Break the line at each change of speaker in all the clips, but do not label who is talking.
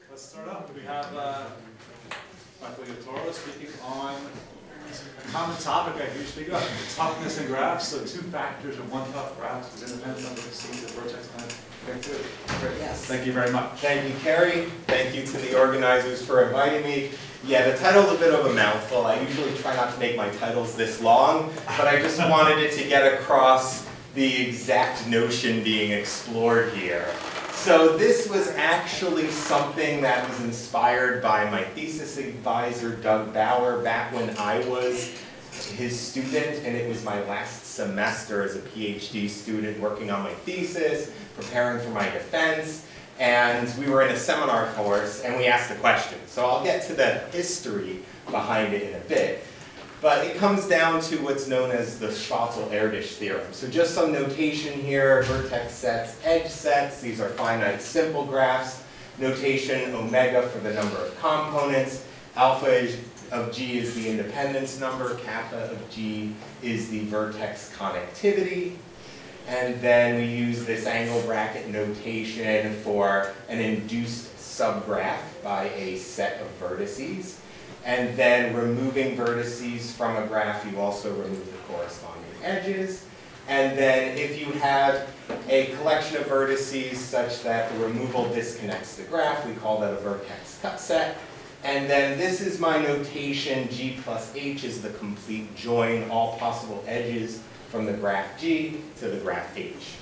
Let's start up. We have Dr. Yatauro speaking on a common topic I usually speak about, toughness in graphs. So two factors of one tough graph with independent number of seeds of vertex connectivity. Great.
Yes.
Thank you very much.
Thank you, Kerry. Thank you to the organizers for inviting me. Yeah, the title's a bit of a mouthful. I usually try not to make my titles this long, but I just wanted it to get across the exact notion being explored here. So this was actually something that was inspired by my thesis advisor, Doug Bauer, back when I was his student, and it was my last semester as a PhD student working on my thesis, preparing for my defense, and we were in a seminar course, and we asked the question. So I'll get to the history behind it in a bit. But it comes down to what's known as the Schwarzschild-Erdős theorem. So just some notation here: vertex sets, edge sets. These are finite simple graphs. Notation omega for the number of components. Alpha of G is the independence number. Kappa of G is the vertex connectivity. And then we use this angle bracket notation for an induced subgraph by a set of vertices. And then removing vertices from a graph, you also remove the corresponding edges. And then if you have a collection of vertices such that the removal disconnects the graph, we call that a vertex cut set. And then this is my notation: G plus H is the complete join, all possible edges from the graph G to the graph H.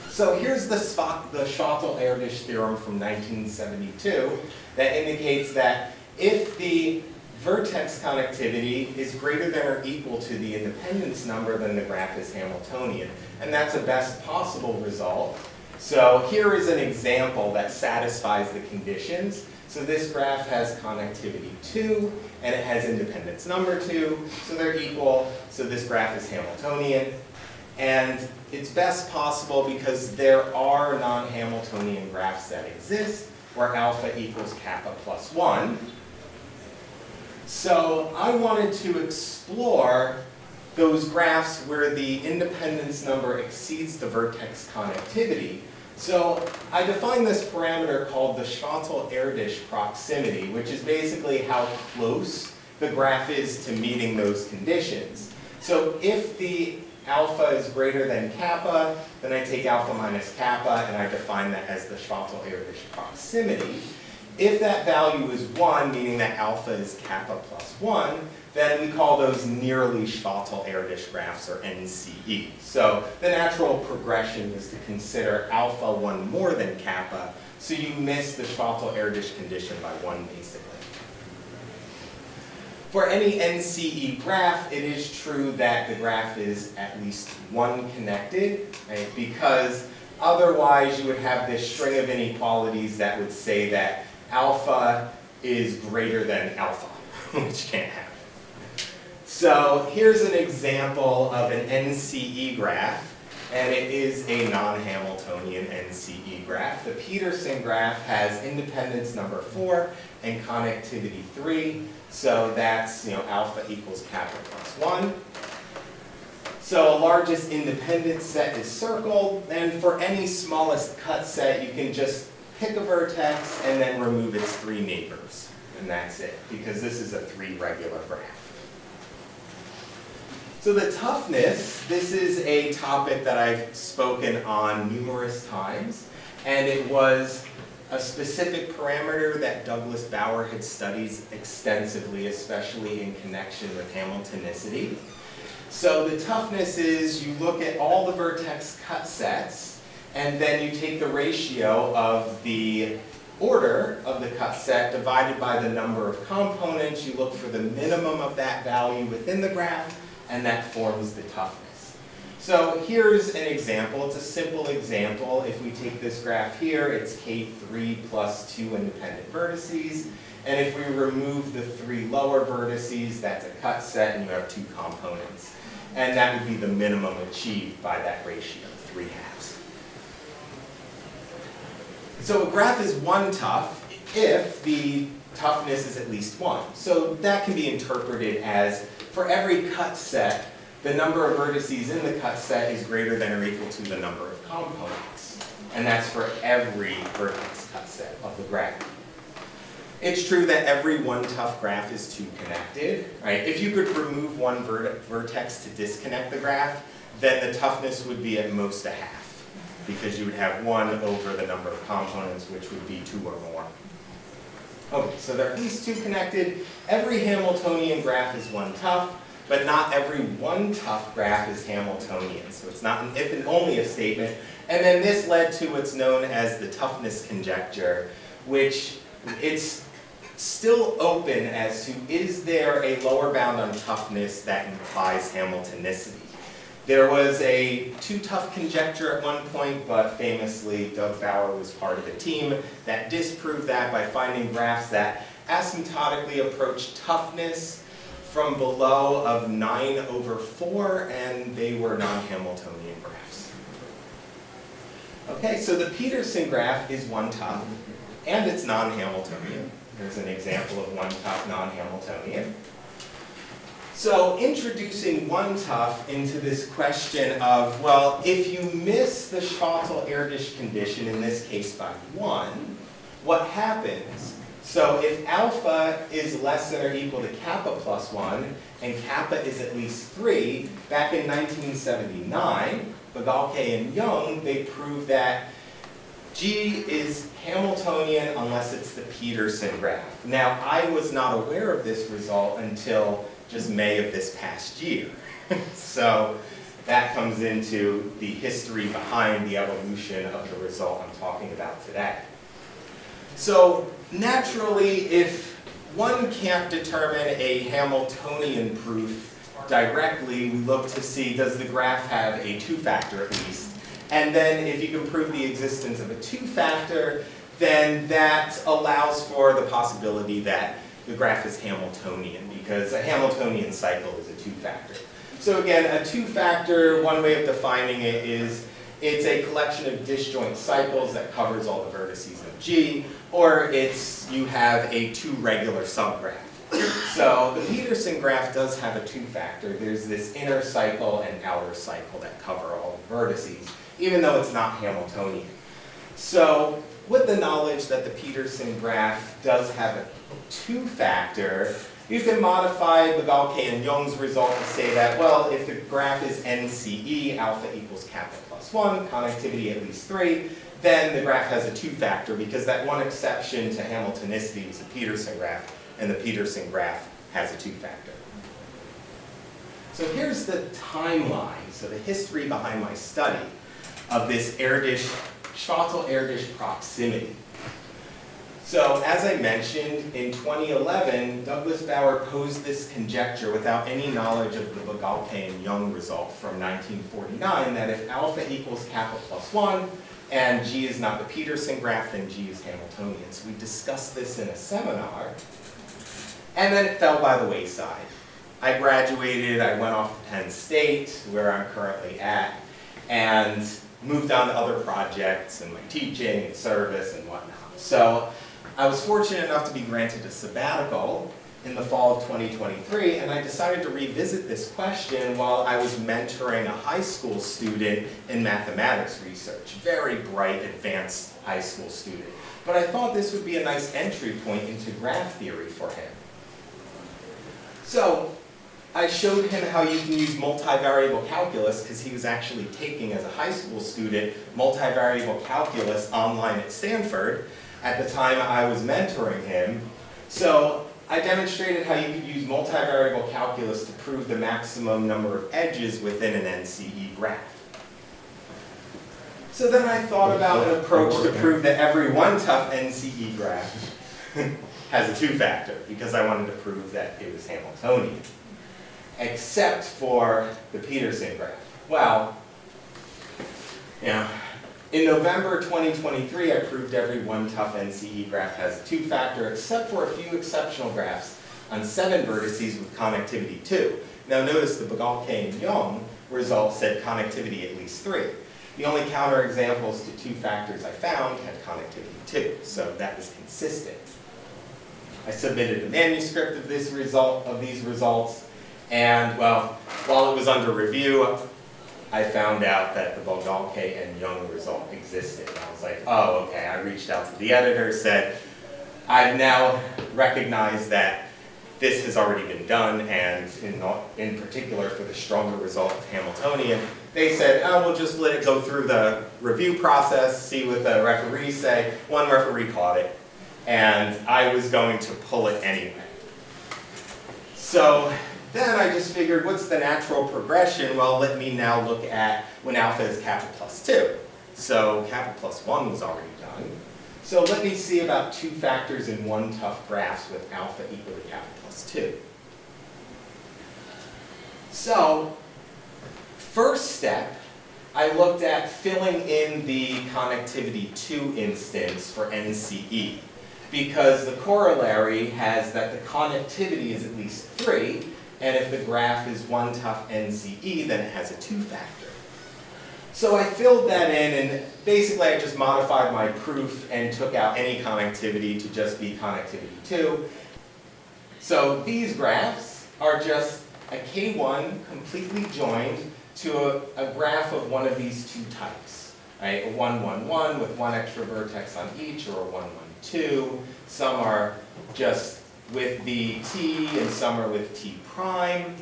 So here's the Schwarzschild-Erdős theorem from 1972 that indicates that if the vertex connectivity is greater than or equal to the independence number, then the graph is Hamiltonian. And that's a best possible result. So here is an example that satisfies the conditions. So this graph has connectivity 2, and it has independence number 2, so they're equal. So this graph is Hamiltonian. And it's best possible because there are non-Hamiltonian graphs that exist where alpha equals kappa plus 1. So I wanted to explore those graphs where the independence number exceeds the vertex connectivity. So I defined this parameter called the Schwarzschild-Erdős proximity, which is basically how close the graph is to meeting those conditions. So if the alpha is greater than kappa, then I take alpha minus kappa, and I define that as the Schwarzschild-Erdős proximity. If that value is 1, meaning that alpha is kappa plus 1, then we call those nearly Schwarzschild-Erdős graphs, or NCE. So the natural progression is to consider alpha 1 more than kappa, so you miss the Schwarzschild-Erdős condition by 1, basically. For any NCE graph, it is true that the graph is at least 1 connected, right? Because otherwise you would have this string of inequalities that would say that alpha is greater than alpha, which can't happen. So here's an example of an NCE graph, and it is a non-Hamiltonian NCE graph. The Peterson graph has independence number 4 and connectivity 3, so that's alpha equals kappa plus 1. So a largest independent set is circled, and for any smallest cut set, you can just pick a vertex and then remove its 3 neighbors. And that's it, because this is a 3 regular graph. So the toughness, this is a topic that I've spoken on numerous times, and it was a specific parameter that Douglas Bauer had studied extensively, especially in connection with Hamiltonicity. So the toughness is you look at all the vertex cut sets, and then you take the ratio of the order of the cut set divided by the number of components. You look for the minimum of that value within the graph, and that forms the toughness. So here's an example. It's a simple example. If we take this graph here, it's K3 plus 2 independent vertices. And if we remove the 3 lower vertices, that's a cut set, and you have 2 components. And that would be the minimum achieved by that ratio, 3 halves. So a graph is 1 tough if the toughness is at least 1. So that can be interpreted as, for every cut set, the number of vertices in the cut set is greater than or equal to the number of components. and that's for every vertex cut set of the graph. It's true that every one-tough graph is two connected, right? If you could remove one vertex to disconnect the graph, then the toughness would be at most a half, because you would have 1 over the number of components, which would be 2 or more. Okay, so there are these two connected. Every Hamiltonian graph is one tough, but not every one tough graph is Hamiltonian. So it's not an if and only if statement. And then this led to what's known as the toughness conjecture, which it's still open as to is there a lower bound on toughness that implies Hamiltonicity. There was a too tough conjecture at one point, but famously Doug Bauer was part of a team that disproved that by finding graphs that asymptotically approach toughness from below of 9 over 4, and they were non-Hamiltonian graphs. Okay, so the Peterson graph is one tough, and it's non-Hamiltonian. Here's an example of one tough non-Hamiltonian. So introducing one tough into this question of, well, if you miss the Schwarzschild-Erdős condition, in this case by 1, what happens? So if alpha is less than or equal to kappa plus 1, and kappa is at least 3, back in 1979, Bagalke and Young, they proved that G is Hamiltonian unless it's the Peterson graph. Now, I was not aware of this result until just May of this past year. So that comes into the history behind the evolution of the result I'm talking about today. So naturally, if one can't determine a Hamiltonian proof directly, we look to see, does the graph have a two-factor at least? And then if you can prove the existence of a two-factor, then that allows for the possibility that the graph is Hamiltonian, because a Hamiltonian cycle is a two-factor. So again, a two-factor, one way of defining it is it's a collection of disjoint cycles that covers all the vertices of G, or it's you have a two regular subgraph. So the Peterson graph does have a two-factor. There's this inner cycle and outer cycle that cover all the vertices, even though it's not Hamiltonian. So with the knowledge that the Peterson graph does have a two-factor, you can modify Bagalke and Young's result to say that, well, if the graph is NCE, alpha equals kappa plus 1, connectivity at least 3, then the graph has a two-factor, because that one exception to Hamiltonicity was the Peterson graph, and the Peterson graph has a two-factor. So here's the timeline, so the history behind my study of this Schwarzschild-Erdős proximity. So as I mentioned, in 2011, Douglas Bauer posed this conjecture without any knowledge of the Bagalke and Young result from 1949, that if alpha equals kappa plus 1, and G is not the Peterson graph, then G is Hamiltonian. So we discussed this in a seminar, and then it fell by the wayside. I graduated, I went off to Penn State, where I'm currently at, and moved on to other projects and my teaching and service and whatnot. So I was fortunate enough to be granted a sabbatical in the fall of 2023, and I decided to revisit this question while I was mentoring a high school student in mathematics research. Very bright, advanced high school student. But I thought this would be a nice entry point into graph theory for him. So I showed him how you can use multivariable calculus, because he was actually taking, as a high school student, multivariable calculus online at Stanford at the time I was mentoring him. So I demonstrated how you could use multivariable calculus to prove the maximum number of edges within an NCE graph. So then I thought about an approach to prove that every one tough NCE graph has a two-factor, because I wanted to prove that it was Hamiltonian, except for the Peterson graph. Well, in November 2023, I proved every one tough NCE graph has a two-factor, except for a few exceptional graphs on 7 vertices with connectivity 2. Now notice the Bagalke and Young result said connectivity at least 3. The only counterexamples to two factors I found had connectivity 2, so that was consistent. I submitted a manuscript of these results, and well, while it was under review, I found out that the Bogalke and Young result existed. I was like, oh, okay. I reached out to the editor, said, I've now recognized that this has already been done, and in particular for the stronger result of Hamiltonian, they said, oh, we'll just let it go through the review process, see what the referees say. One referee caught it, and I was going to pull it anyway. So then I just figured, what's the natural progression? Well, let me now look at when alpha is kappa plus 2. So kappa plus 1 was already done. So let me see about 2 factors in 1 tough graphs with alpha equal to kappa plus 2. So first step, I looked at filling in the connectivity 2 instance for NCE, because the corollary has that the connectivity is at least 3, and if the graph is 1 tough NCE, then it has a 2 factor. So I filled that in, and basically I just modified my proof and took out any connectivity to just be connectivity 2. So these graphs are just a K1 completely joined to a graph of one of these 2 types, right? A 1, 1, 1 with 1 extra vertex on each, or a 1, 1, 2. Some are just with the T, and some are with T prime.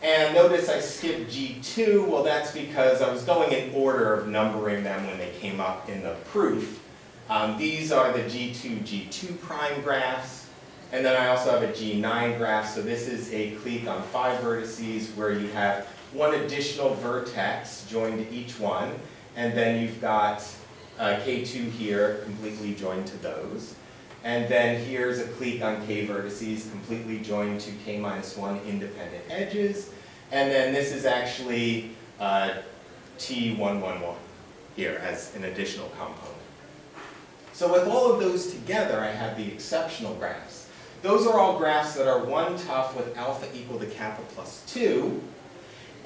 And notice I skipped G2. Well, that's because I was going in order of numbering them when they came up in the proof. These are the G2, G2 prime graphs. And then I also have a G9 graph. So this is a clique on 5 vertices where you have 1 additional vertex joined to each one. And then you've got K2 here completely joined to those. And then here's a clique on K vertices completely joined to K minus 1 independent edges. And then this is actually T111 here as an additional component. So with all of those together, I have the exceptional graphs. Those are all graphs that are 1 tough with alpha equal to kappa plus 2,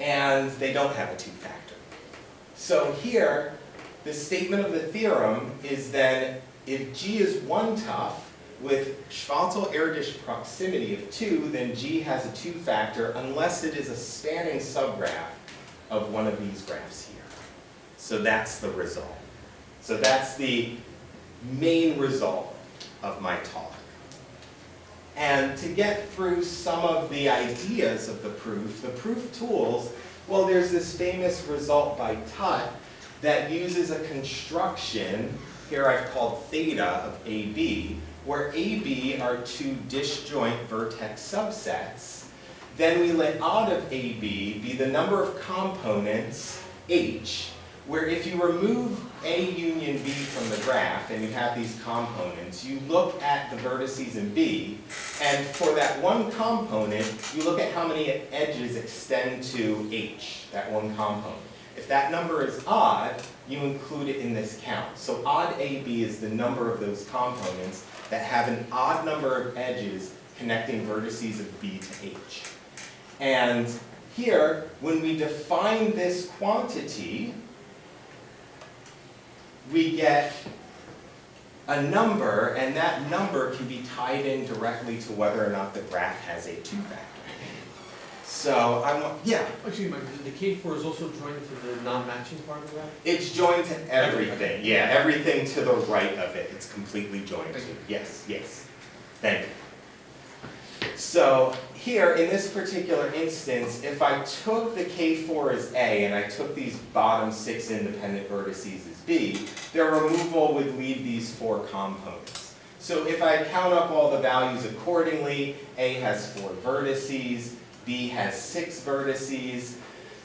and they don't have a 2 factor. So here, the statement of the theorem is then if G is 1 tough with Schwarzschild-Erdős proximity of 2, then G has a 2 factor unless it is a spanning subgraph of one of these graphs here. So that's the result. So that's the main result of my talk. And to get through some of the ideas of the proof tools, well, there's this famous result by Tutt that uses a construction, here I've called theta of AB, where AB are 2 disjoint vertex subsets. Then we let odd of AB be the number of components, H, where if you remove A union B from the graph and you have these components, you look at the vertices in B, and for that one component, you look at how many edges extend to H, that one component. If that number is odd, you include it in this count. So odd AB is the number of those components that have an odd number of edges connecting vertices of B to H. And here, when we define this quantity, we get a number, and that number can be tied in directly to whether or not the graph has a 2 factor. So I want, yeah.
Actually, the K4 is also joined to the non-matching part of that?
It's joined to everything, yeah, everything to the right of it, it's completely joined to. Yes, yes, thank you. So here, in this particular instance, if I took the K4 as A and I took these bottom 6 independent vertices as B, their removal would leave these 4 components. So if I count up all the values accordingly, A has 4 vertices, B has 6 vertices.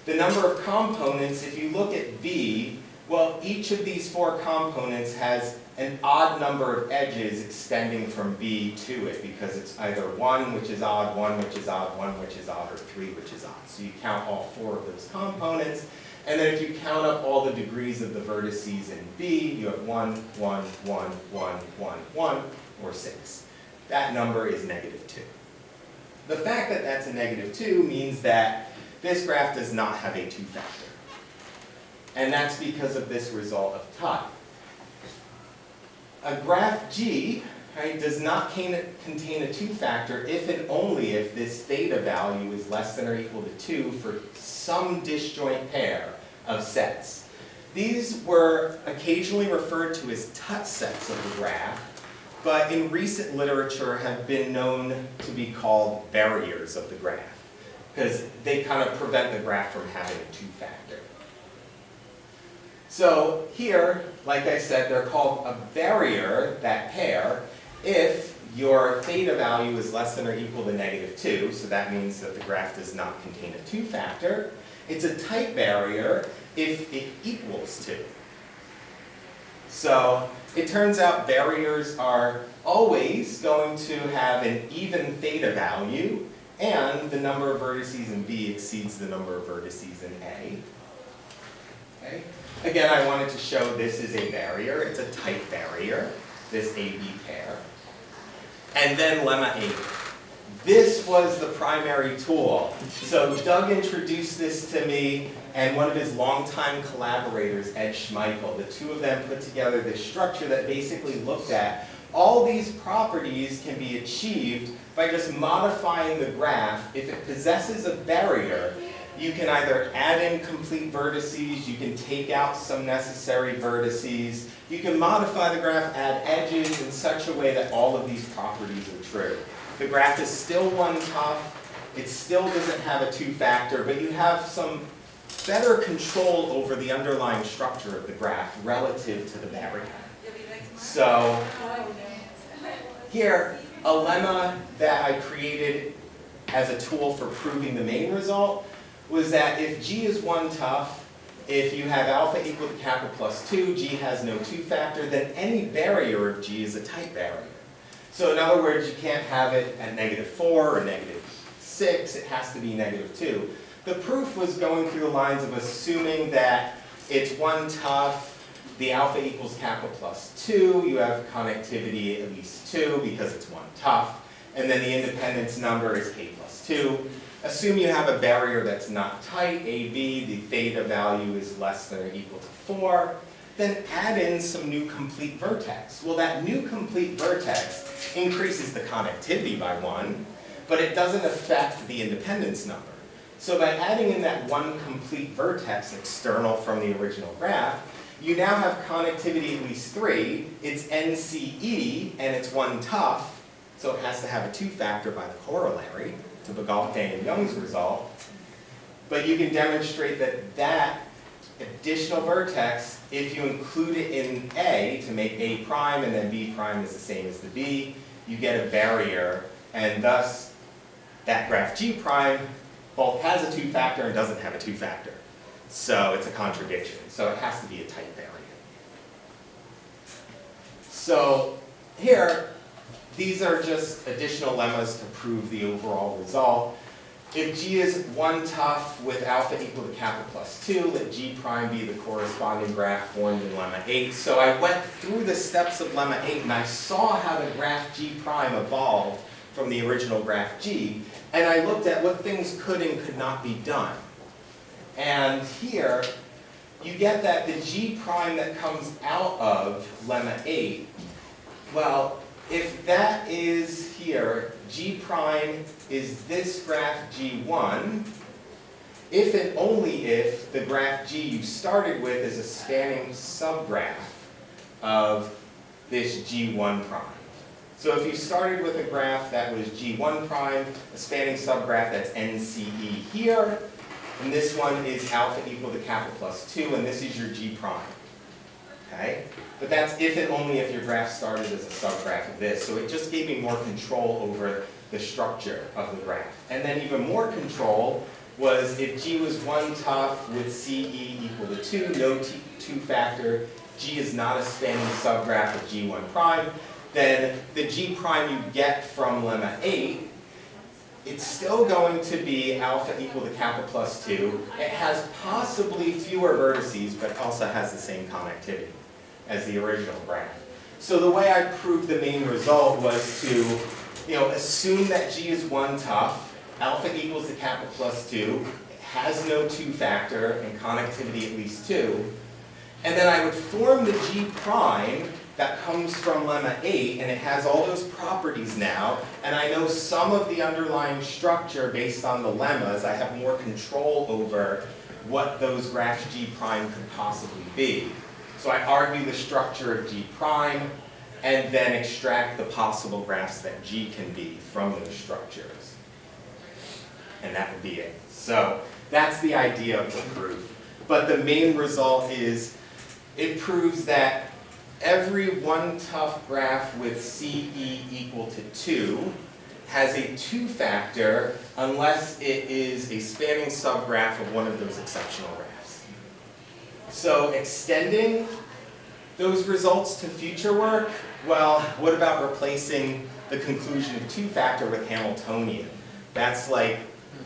The number of components, if you look at B, well, each of these 4 components has an odd number of edges extending from B to it, because it's either 1, which is odd, 1, which is odd, 1, which is odd, or 3, which is odd. So you count all 4 of those components, and then if you count up all the degrees of the vertices in B, you have 1, 1, 1, 1, 1, 1, or 6. That number is -2. The fact that that's a -2 means that this graph does not have a 2 factor. And that's because of this result of Tutt. A graph G right, does not contain a two-factor if and only if this theta value is less than or equal to 2 for some disjoint pair of sets. These were occasionally referred to as tut sets of the graph, but in recent literature have been known to be called barriers of the graph, because they kind of prevent the graph from having a two-factor. So here, like I said, they're called a barrier, that pair, if your theta value is less than or equal to -2, so that means that the graph does not contain a two-factor. It's a tight barrier if it equals 2. So it turns out barriers are always going to have an even theta value, and the number of vertices in B exceeds the number of vertices in A. Okay? Again, I wanted to show this is a barrier. It's a tight barrier, this AB pair. And then lemma 8. This was the primary tool. So Doug introduced this to me, and one of his longtime collaborators, Ed Schmeichel, the two of them put together this structure that basically looked at all these properties can be achieved by just modifying the graph. If it possesses a barrier, you can either add in complete vertices, you can take out some necessary vertices, you can modify the graph, add edges in such a way that all of these properties are true. The graph is still one-tough, it still doesn't have a two-factor, but you have some better control over the underlying structure of the graph relative to the barrier. So here, a lemma that I created as a tool for proving the main result was that if G is one-tough, if you have alpha equal to kappa plus 2, G has no two-factor, then any barrier of G is a tight barrier. So in other words, you can't have it at -4 or -6, it has to be -2. The proof was going through the lines of assuming that it's one-tough, the alpha equals kappa plus 2, you have connectivity at least 2 because it's one-tough, and then the independence number is k plus 2. Assume you have a barrier that's not tight, AB, the theta value is less than or equal to 4, then add in some new complete vertex. Well, that new complete vertex increases the connectivity by 1, but it doesn't affect the independence number. So by adding in that one complete vertex external from the original graph, you now have connectivity at least 3, it's NCE, and it's one-tough, so it has to have a two-factor by the corollary, to Begalte and Young's result. But you can demonstrate that that additional vertex, if you include it in A to make A prime and then B prime is the same as the B, you get a barrier, and thus that graph G prime both has a two-factor and doesn't have a two-factor. So it's a contradiction. So it has to be a tight barrier. So here, these are just additional lemmas to prove the overall result. If G is one-tough with alpha equal to kappa plus 2, let G prime be the corresponding graph formed in lemma 8. So I went through the steps of lemma 8 and I saw how the graph G prime evolved from the original graph G, and I looked at what things could and could not be done. And here, you get that the G prime that comes out of lemma 8, well, if that is here, G prime is this graph G1, if and only if the graph G you started with is a spanning subgraph of this G1 prime. So if you started with a graph that was G1 prime, a spanning subgraph that's NCE here, and this one is alpha equal to kappa plus 2, and this is your G prime. Okay? But that's if and only if your graph started as a subgraph of this. So it just gave me more control over the structure of the graph. And then even more control was if G was one-tough with CE equal to 2, no two-factor, G is not a spanning subgraph of G1 prime, then the G prime you get from lemma 8, it's still going to be alpha equal to kappa plus 2. It has possibly fewer vertices, but also has the same connectivity as the original graph. So the way I proved the main result was to assume that G is one-tough, alpha equals to kappa plus 2, it has no two-factor, and connectivity at least 2. And then I would form the G prime that comes from lemma 8, and it has all those properties now, and I know some of the underlying structure based on the lemmas. I have more control over what those graphs G prime could possibly be. So I argue the structure of G prime, and then extract the possible graphs that G can be from those structures. And that would be it. So that's the idea of the proof. But the main result is it proves that every one-tough graph with CE equal to 2 has a 2-factor unless it is a spanning subgraph of one of those exceptional graphs. So extending those results to future work, well, what about replacing the conclusion of 2-factor with Hamiltonian? That's like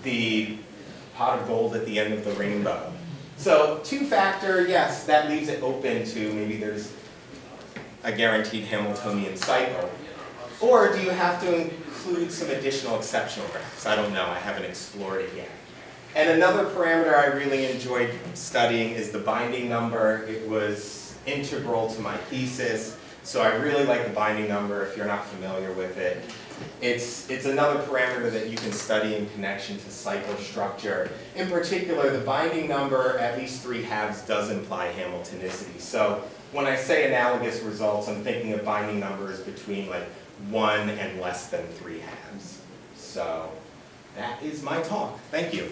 the pot of gold at the end of the rainbow. So 2-factor, yes, that leaves it open to maybe there's a guaranteed Hamiltonian cycle. Or do you have to include some additional exceptional graphs? I don't know, I haven't explored it yet. And another parameter I really enjoyed studying is the binding number. It was integral to my thesis, so I really like the binding number if you're not familiar with it. It's another parameter that you can study in connection to cycle structure. In particular, the binding number, at least 3/2, does imply Hamiltonicity. So when I say analogous results, I'm thinking of binding numbers between like 1 and less than 3/2. So that is my talk. Thank you.